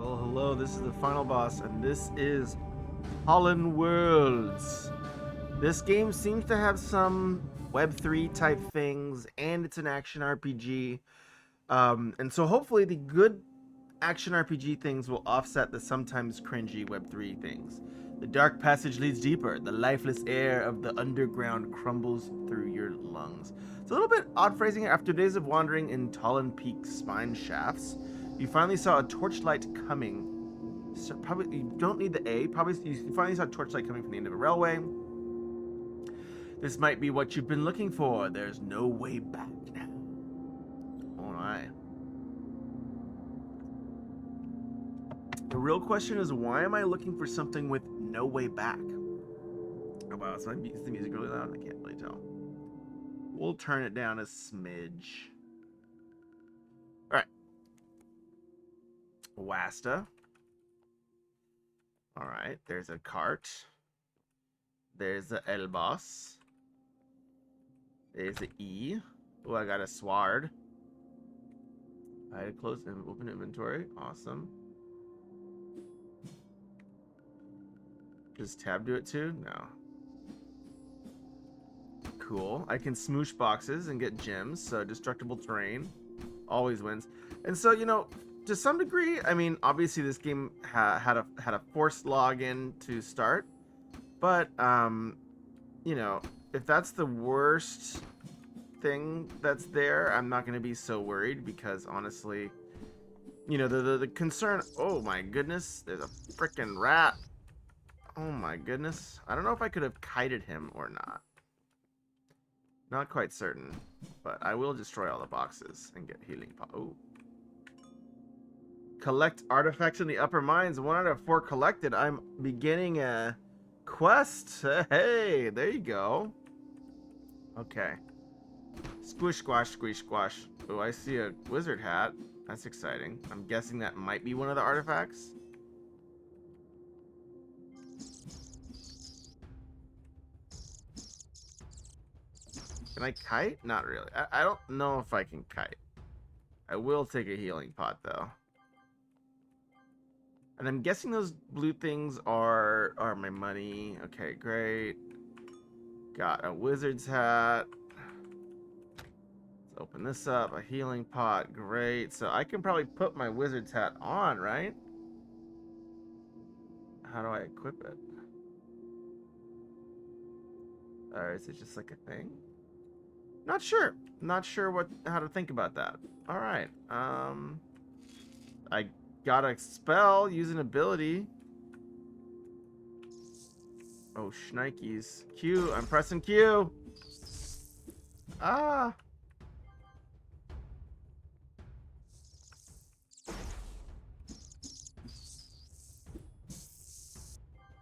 Well, hello, this is the final boss, and this is Tollan Worlds. This game seems to have some Web3 type things, and it's an action RPG. And so hopefully the good action RPG things will offset the sometimes cringy Web3 things. The dark passage leads deeper. The lifeless air of the underground crumbles through your lungs. It's a little bit odd phrasing. After days of wandering in Tollan Peak's spine shafts, you finally saw a torchlight coming. So probably you don't need the A. Probably you finally saw a torchlight coming from the end of a railway. This might be what you've been looking for. There's no way back now. Oh my. The real question is, why am I looking for something with no way back? Oh wow, is the music really loud? I can't really tell. We'll turn it down a smidge. Alright. Wasta. Alright, there's a cart. There's the L boss. There's the E. Oh, I got a sword. I had close and open inventory. Awesome. Does tab do it too? No. Cool. I can smoosh boxes and get gems, so destructible terrain always wins. And so, you know, to some degree, I mean, obviously this game had a forced login to start, but you know, if that's the worst thing that's there, I'm not going to be so worried, because honestly, you know, the concern. Oh my goodness, there's a freaking rat. Oh my goodness. I don't know if I could have kited him or not. Not quite certain, but I will destroy all the boxes and get healing pot. Oh. Collect artifacts in the upper mines. 1 out of 4 collected. I'm beginning a quest. Hey, there you go. Okay. Squish, squash, squish, squash. Oh, I see a wizard hat. That's exciting. I'm guessing that might be one of the artifacts. Can I kite? Not really. I don't know if I can kite. I will take a healing pot, though. And I'm guessing those blue things are my money. Okay, great. Got a wizard's hat. Let's open this up. A healing pot. Great. So I can probably put my wizard's hat on, right? How do I equip it? Or is it just like a thing? Not sure. Not sure how to think about that. All right. I got a spell, use an ability. Oh, shnikes. Q. I'm pressing Q. Ah.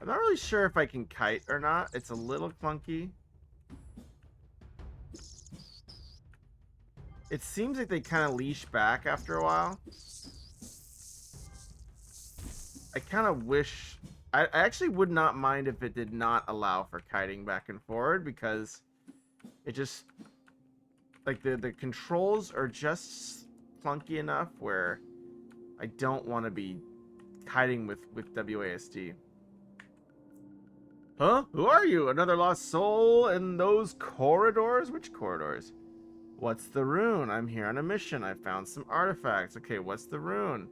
I'm not really sure if I can kite or not. It's a little clunky. It seems like they kind of leash back after a while. I kind of wish... I actually would not mind if it did not allow for kiting back and forward, because it just... like, the controls are just clunky enough where I don't want to be kiting with WASD. Huh? Who are you? Another lost soul in those corridors? Which corridors? What's the rune? I'm here on a mission. I found some artifacts. Okay, what's the rune?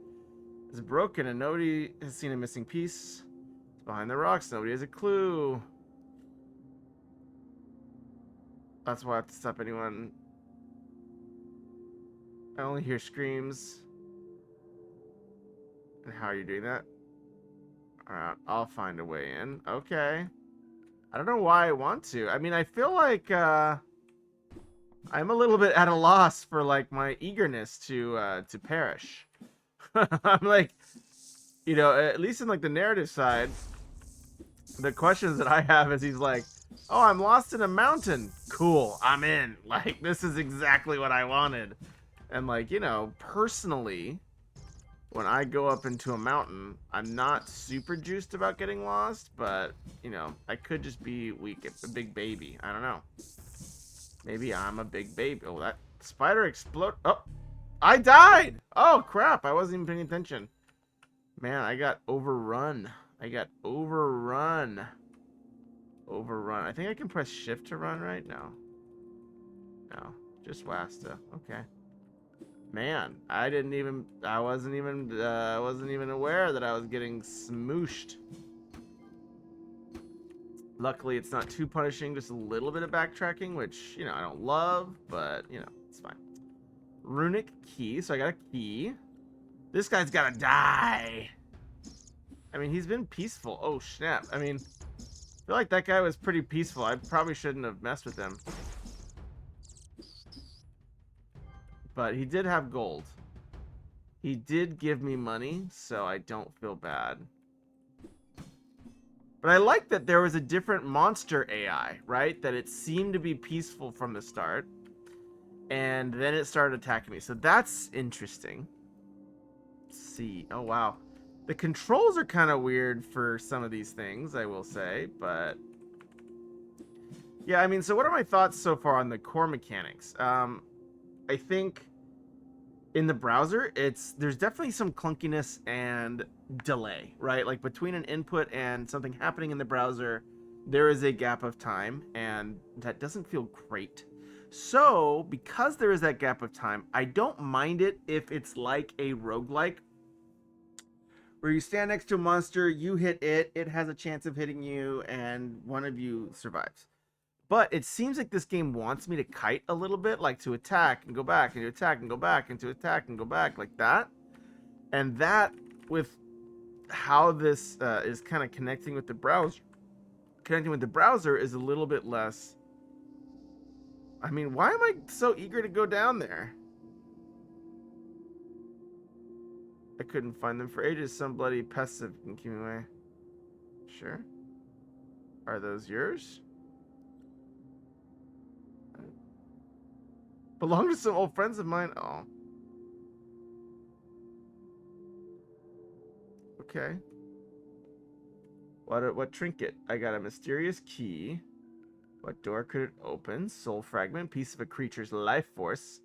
It's broken and nobody has seen a missing piece. It's behind the rocks. Nobody has a clue. That's why I have to stop anyone. I only hear screams. And how are you doing that? Alright, I'll find a way in. Okay. I don't know why I want to. I mean, I feel like, I'm a little bit at a loss for, like, my eagerness to perish. I'm like, you know, at least in, like, the narrative side, the questions that I have is he's like, oh, I'm lost in a mountain. Cool, I'm in. Like, this is exactly what I wanted. And, like, you know, personally, when I go up into a mountain, I'm not super juiced about getting lost, but, you know, I could just be weak, a big baby. I don't know. Maybe I'm a big baby. Oh, that spider exploded. Oh, I died! Oh, crap. I wasn't even paying attention. Man, I got overrun. I got overrun. Overrun. I think I can press shift to run right now. No, just Wasta. Okay. Man, I wasn't even aware that I was getting smooshed. Luckily, it's not too punishing, just a little bit of backtracking, which, I don't love, but, it's fine. Runic key, so I got a key. This guy's gotta die. I mean, he's been peaceful. Oh, snap. I mean, I feel like that guy was pretty peaceful. I probably shouldn't have messed with him. But he did have gold. He did give me money, so I don't feel bad. But I like that there was a different monster AI, right? That it seemed to be peaceful from the start. And then it started attacking me. So that's interesting. Let's see. Oh, wow. The controls are kind of weird for some of these things, I will say. But yeah, I mean, so what are my thoughts so far on the core mechanics? I think in the browser, there's definitely some clunkiness and delay, right? Like between an input and something happening in the browser, there is a gap of time, and that doesn't feel great. So, because there is that gap of time, I don't mind it if it's like a roguelike, where you stand next to a monster, you hit it, it has a chance of hitting you, and one of you survives. But it seems like this game wants me to kite a little bit, like to attack and go back, and to attack and go back, and to attack and go back, like that. And that, with how this is kind of connecting with the browser, is a little bit less. I mean, why am I so eager to go down there? I couldn't find them for ages. Some bloody pests have been keeping me away. Sure. Are those yours? Belong to some old friends of mine. Oh. Okay. What trinket? I got a mysterious key. What door could it open? Soul fragment, piece of a creature's life force.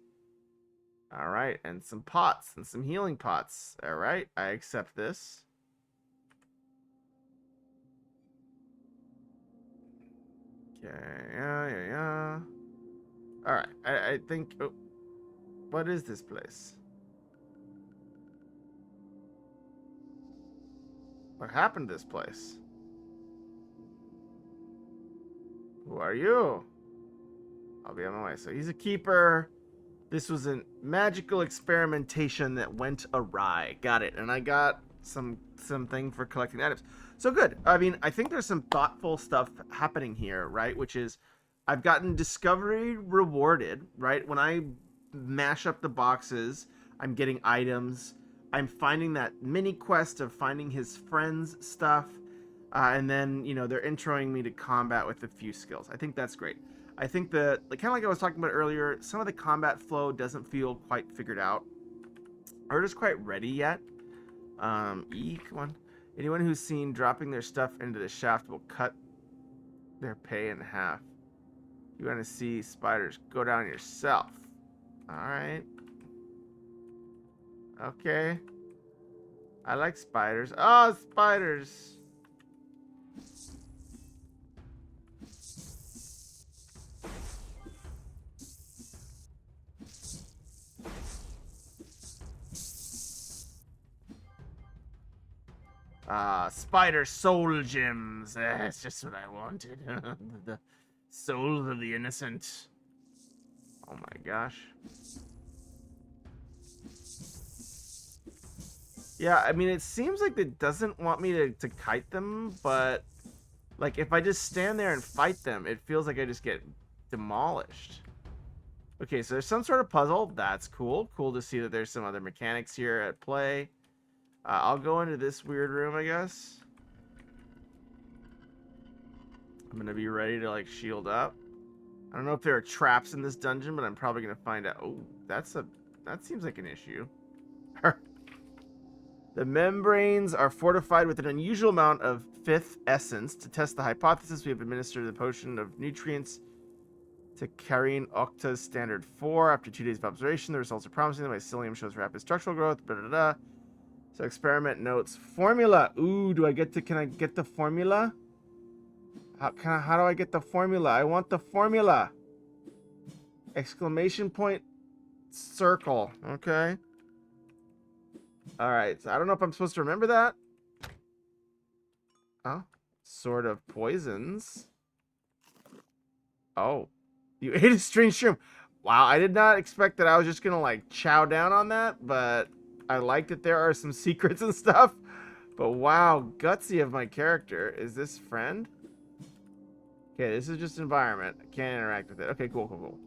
All right, and some pots and some healing pots. All right, I accept this. Okay, yeah. All right, I think. Oh, what is this place? What happened to this place? Who are you? I'll be on my way. So he's a keeper. This was a magical experimentation that went awry. Got it. And I got something for collecting items. So good. I mean, I think there's some thoughtful stuff happening here, right? Which is, I've gotten discovery rewarded, right? When I mash up the boxes, I'm getting items. I'm finding that mini quest of finding his friends' stuff. And then, they're introing me to combat with a few skills. I think that's great. I think that, kind of like I was talking about earlier, some of the combat flow doesn't feel quite figured out, or just quite ready yet. Come on. Anyone who's seen dropping their stuff into the shaft will cut their pay in half. You want to see spiders, go down yourself. All right. Okay. I like spiders. Oh, spiders. Spider soul gems. That's just what I wanted. The souls of the innocent. Oh my gosh. Yeah, I mean, it seems like it doesn't want me to kite them, but like if I just stand there and fight them, it feels like I just get demolished. Okay, so there's some sort of puzzle. That's cool. Cool to see that there's some other mechanics here at play. I'll go into this weird room, I guess. I'm gonna be ready to shield up. I don't know if there are traps in this dungeon, but I'm probably gonna find out. Oh, that seems like an issue. The membranes are fortified with an unusual amount of fifth essence. To test the hypothesis, we have administered the potion of nutrients to Carine Octa's standard 4. After 2 days of observation, the results are promising. The mycelium shows rapid structural growth. Blah, blah, blah. So experiment notes. Formula. Ooh, can I get the formula? How do I get the formula? I want the formula. Exclamation point circle. Okay. All right. So I don't know if I'm supposed to remember that. Oh, sort of poisons. Oh, you ate a strange shroom. Wow, I did not expect that I was just gonna like chow down on that, but I like that there are some secrets and stuff. But wow, gutsy of my character. Is this friend? Okay, this is just environment. I can't interact with it. Okay, cool.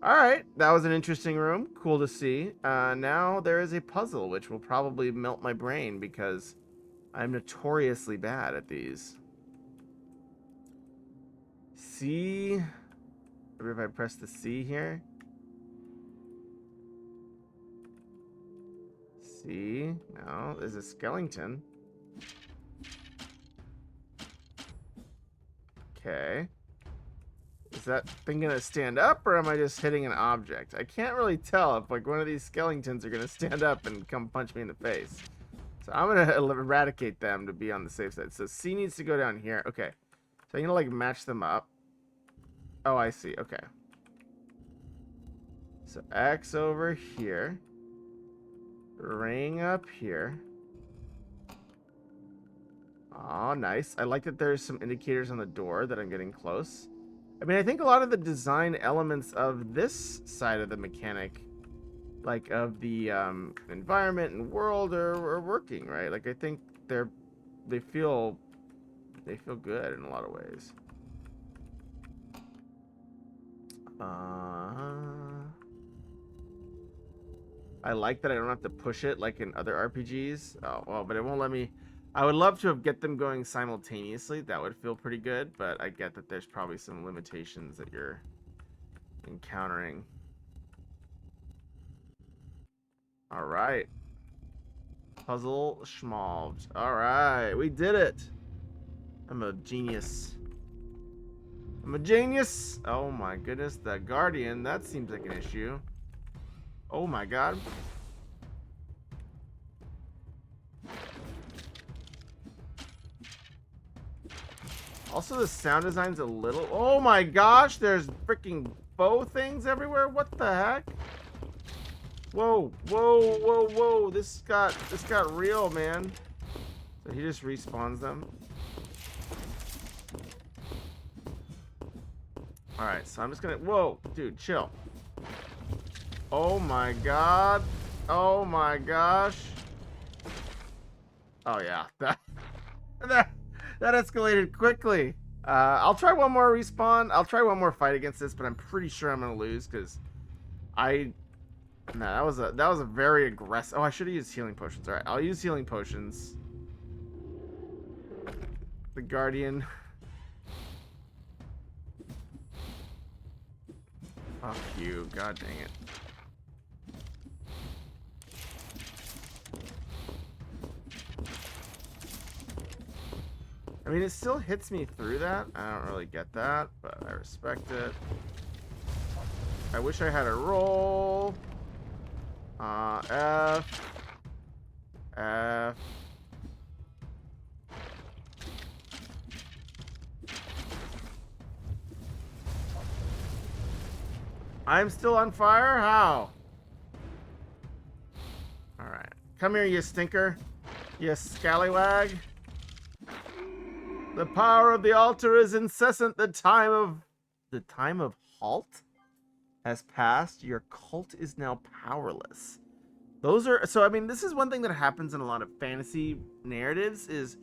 All right, that was an interesting room. Cool to see. Now there is a puzzle, which will probably melt my brain because I'm notoriously bad at these. C. Maybe if I press the C here. C. No, there's a skeleton. Okay. Is that thing gonna stand up, or am I just hitting an object? I can't really tell if like one of these skeletons are gonna stand up and come punch me in the face. So I'm gonna eradicate them to be on the safe side. So C needs to go down here. Okay. So I'm gonna like match them up. Oh, I see. Okay. So X over here. Ring up here. Oh, nice. I like that there's some indicators on the door that I'm getting close. I mean, I think a lot of the design elements of this side of the mechanic, like of the environment and world, are working, right? Like I think they feel good in a lot of ways. I like that I don't have to push it like in other RPGs. Oh, well, but it won't let me. I would love to have get them going simultaneously. That would feel pretty good, but I get that there's probably some limitations that you're encountering. All right. Puzzle schmalved. All right, we did it. I'm a genius. I'm a genius. Oh my goodness, the Guardian. That seems like an issue. Oh my god. Also, the sound design's a little... Oh my gosh, there's freaking bow things everywhere. What the heck? Whoa. This got real, man. So he just respawns them. Alright, so I'm just gonna... Whoa, dude, chill. Oh my god. Oh my gosh. Oh yeah, that escalated quickly. I'll try one more respawn. I'll try one more fight against this, but I'm pretty sure I'm gonna lose because that was a very aggressive. Oh, I should have used healing potions. All right, I'll use healing potions. The Guardian. Fuck you. God dang it. I mean, it still hits me through that. I don't really get that, but I respect it. I wish I had a roll. F. I'm still on fire? How? Alright. Come here, you stinker. You scallywag. The power of the altar is incessant. The time of halt has passed. Your cult is now powerless. Those are... So, I mean, this is one thing that happens in a lot of fantasy narratives is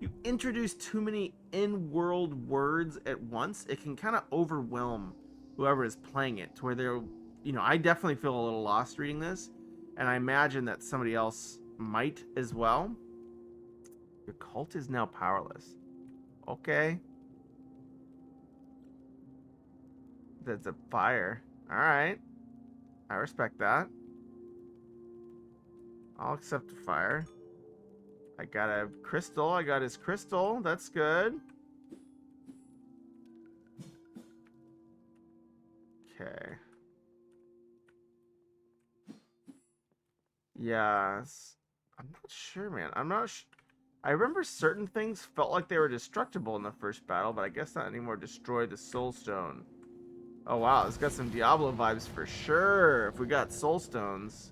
you introduce too many in-world words at once. It can kind of overwhelm whoever is playing it to where they're... You know, I definitely feel a little lost reading this. And I imagine that somebody else might as well. Your cult is now powerless. Okay. That's a fire. Alright. I respect that. I'll accept the fire. I got a crystal. I got his crystal. That's good. Okay. Yes. I'm not sure, man. I'm not I remember certain things felt like they were destructible in the first battle, but I guess not anymore. Destroy the soul stone. Oh wow, it's got some Diablo vibes for sure. If we got soul stones.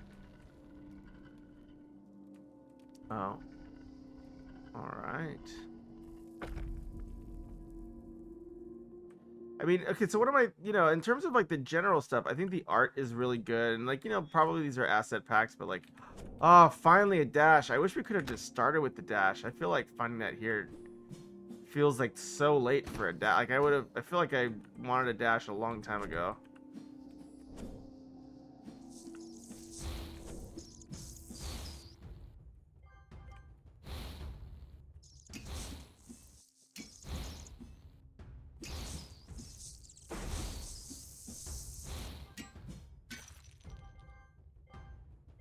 Oh. Alright. I mean, okay, so what am I, in terms of like the general stuff, I think the art is really good. And like, probably these are asset packs, but like, oh, finally a dash. I wish we could have just started with the dash. I feel like finding that here feels like so late for a dash. Like I feel like I wanted a dash a long time ago.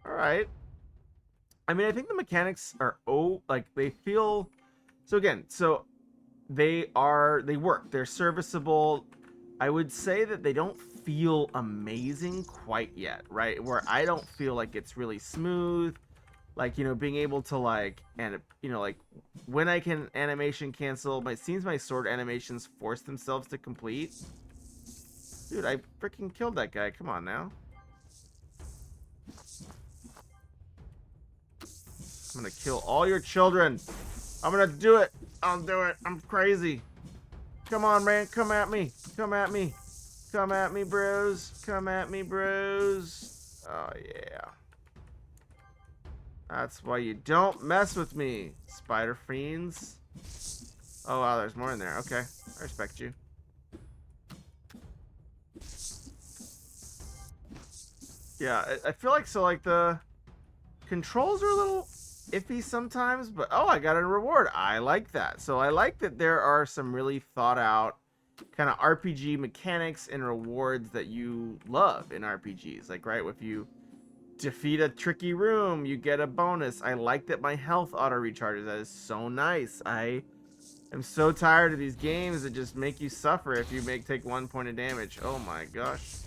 All right. I mean, I think the mechanics are like they feel so again, so they work. They're serviceable. I would say that they don't feel amazing quite yet, right? Where I don't feel like it's really smooth. Like, being able to like and like when I can animation cancel, my seems my sword animations force themselves to complete. Dude, I freaking killed that guy. Come on now. I'm gonna kill all your children. I'm gonna do it. I'll do it. I'm crazy. Come on, man. Come at me. Come at me. Come at me, bros. Come at me, bros. Oh, yeah. That's why you don't mess with me, spider fiends. Oh, wow. There's more in there. Okay. I respect you. Yeah, I feel like so like the controls are a little iffy sometimes, but oh, I got a reward. I like that. So I like that there are some really thought out kind of RPG mechanics and rewards that you love in RPGs. Like, right, if you defeat a tricky room, you get a bonus. I like that my health auto recharges. That is so nice. I am so tired of these games that just make you suffer if you take 1 point of damage. Oh my gosh.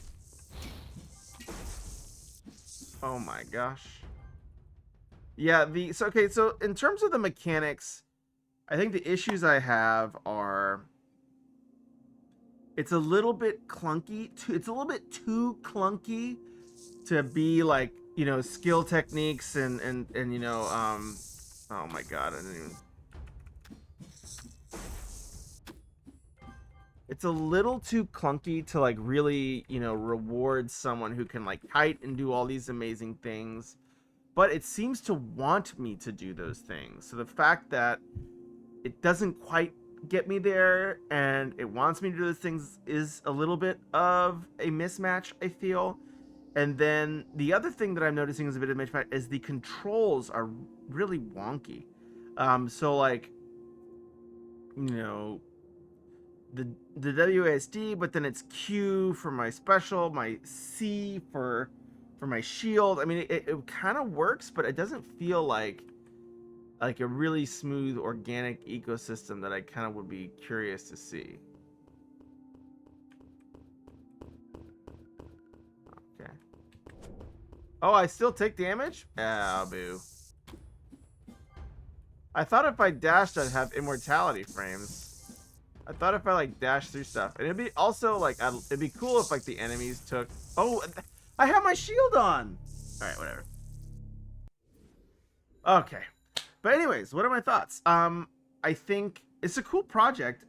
Oh my gosh. Yeah, so in terms of the mechanics, I think the issues I have are it's a little bit clunky. It's a little bit too clunky to be like, skill techniques and oh my god, I didn't even. It's a little too clunky to like really, reward someone who can like kite and do all these amazing things. But it seems to want me to do those things. So the fact that it doesn't quite get me there and it wants me to do those things is a little bit of a mismatch, I feel. And then the other thing that I'm noticing is a bit of a mismatch is the controls are really wonky. So like, you know, the WASD, but then it's Q for my special, my C for my shield. I mean, it kind of works, but it doesn't feel like a really smooth organic ecosystem that I kind of would be curious to see. Okay. Oh, I still take damage? Ah, boo. I thought if I dashed, I'd have immortality frames. I thought if I like dash through stuff, and it'd be also like it'd be cool if like the enemies took. Oh, I have my shield on. All right, whatever. Okay, but anyways, what are my thoughts? I think it's a cool project.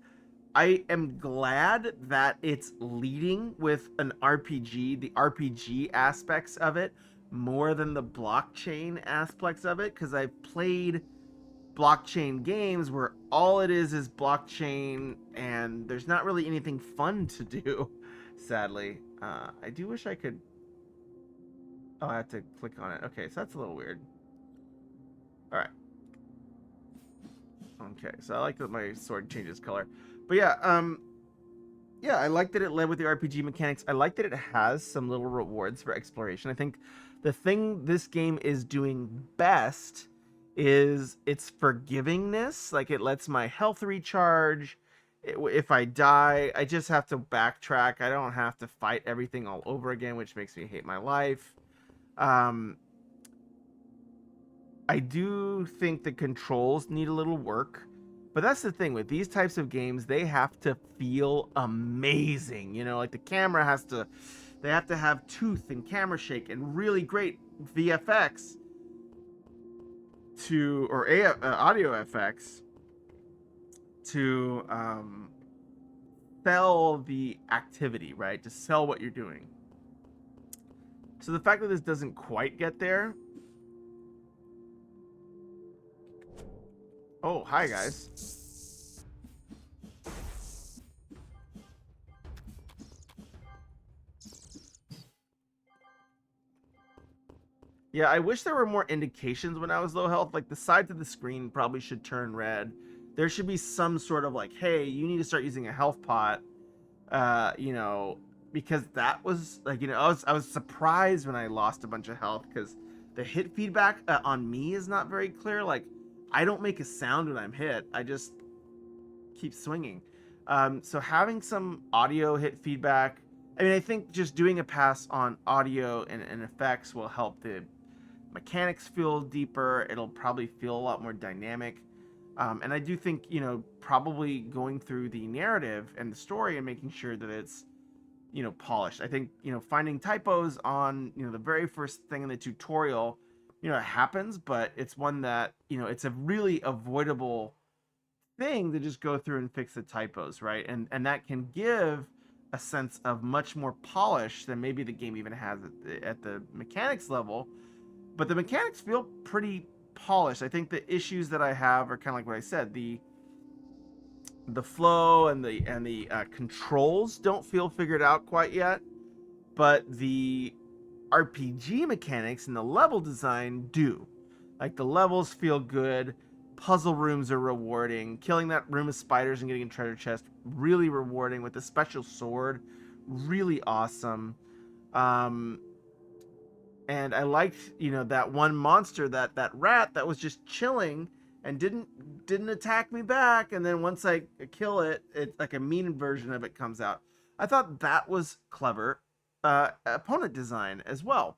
I am glad that it's leading with an RPG, the RPG aspects of it, more than the blockchain aspects of it, because I've played blockchain games where all it is blockchain and there's not really anything fun to do, sadly. I do wish I could. Oh, I have to click on it. Okay, so that's a little weird. All right. Okay, so I like that my sword changes color. But yeah, I like that it led with the RPG mechanics. I like that it has some little rewards for exploration. I think the thing this game is doing best is its forgivingness. Like, it lets my health recharge. If I die, I just have to backtrack. I don't have to fight everything all over again, which makes me hate my life. Um, I do think the controls need a little work, but that's the thing with these types of games, they have to feel amazing. You know, like the camera has to, they have to have tooth and camera shake and really great VFX to, or audio effects to sell the activity, right? To sell what you're doing. So the fact that this doesn't quite get there. Oh, hi guys. Yeah, I wish there were more indications when I was low health. Like the sides of the screen probably should turn red. There should be some sort of like, hey, you need to start using a health pot. You know, because that was like, you know, I was surprised when I lost a bunch of health because the hit feedback on me is not very clear. Like, I don't make a sound when I'm hit. I just keep swinging. So having some audio hit feedback. I mean, I think just doing a pass on audio and effects will help the mechanics feel deeper. It'll probably feel a lot more dynamic. And I do think, you know, probably going through the narrative and the story and making sure that it's, you know, polished. I think, you know, finding typos on, you know, the very first thing in the tutorial, you know, it happens, but it's one that, you know, it's a really avoidable thing to just go through and fix the typos, right? And that can give a sense of much more polish than maybe the game even has at the mechanics level. But the mechanics feel pretty polished. I think the issues that I have are kind of like what I said. The flow and the controls don't feel figured out quite yet, but the RPG mechanics and the level design do. Like the levels feel good, puzzle rooms are rewarding. Killing that room of spiders and getting a treasure chest really rewarding with the special sword, really awesome. Um, and I liked, you know, that one monster, that rat that was just chilling and didn't attack me back, and then once I kill it, it's like a mean version of it comes out. I thought that was clever opponent design as well.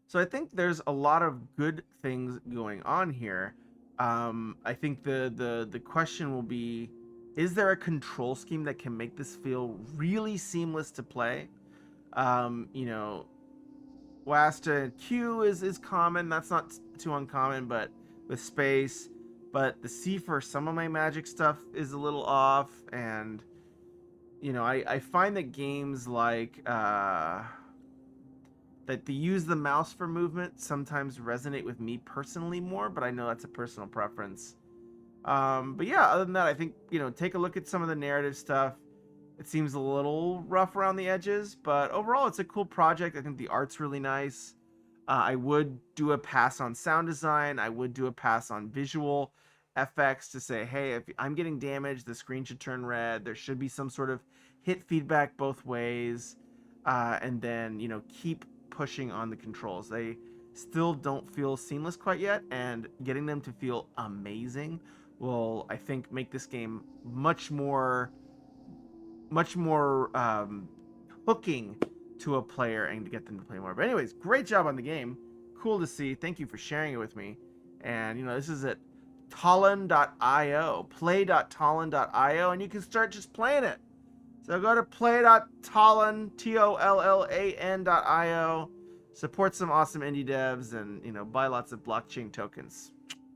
So I think there's a lot of good things going on here. I think the question will be, is there a control scheme that can make this feel really seamless to play? You know, Wasta Q is common. That's not too uncommon, but with space. But the C for some of my magic stuff is a little off, and you know, I find that games like that they use the mouse for movement sometimes resonate with me personally more, but I know that's a personal preference. But yeah, other than that, I think, you know, take a look at some of the narrative stuff. It seems a little rough around the edges, but overall, it's a cool project. I think the art's really nice. I would do a pass on sound design. I would do a pass on visual FX to say, hey, if I'm getting damaged, the screen should turn red. There should be some sort of hit feedback both ways. And then, you know, keep pushing on the controls. They still don't feel seamless quite yet, and getting them to feel amazing will, I think, make this game much more hooking to a player and to get them to play more. But anyways, great job on the game. Cool to see. Thank you for sharing it with me. And you know, this is at Tollan.io, play.tollan.io, and you can start just playing it. So go to play.tollan, TOLLAN.io, support some awesome indie devs, and you know, buy lots of blockchain tokens.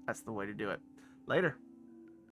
That's the way to do it. Later.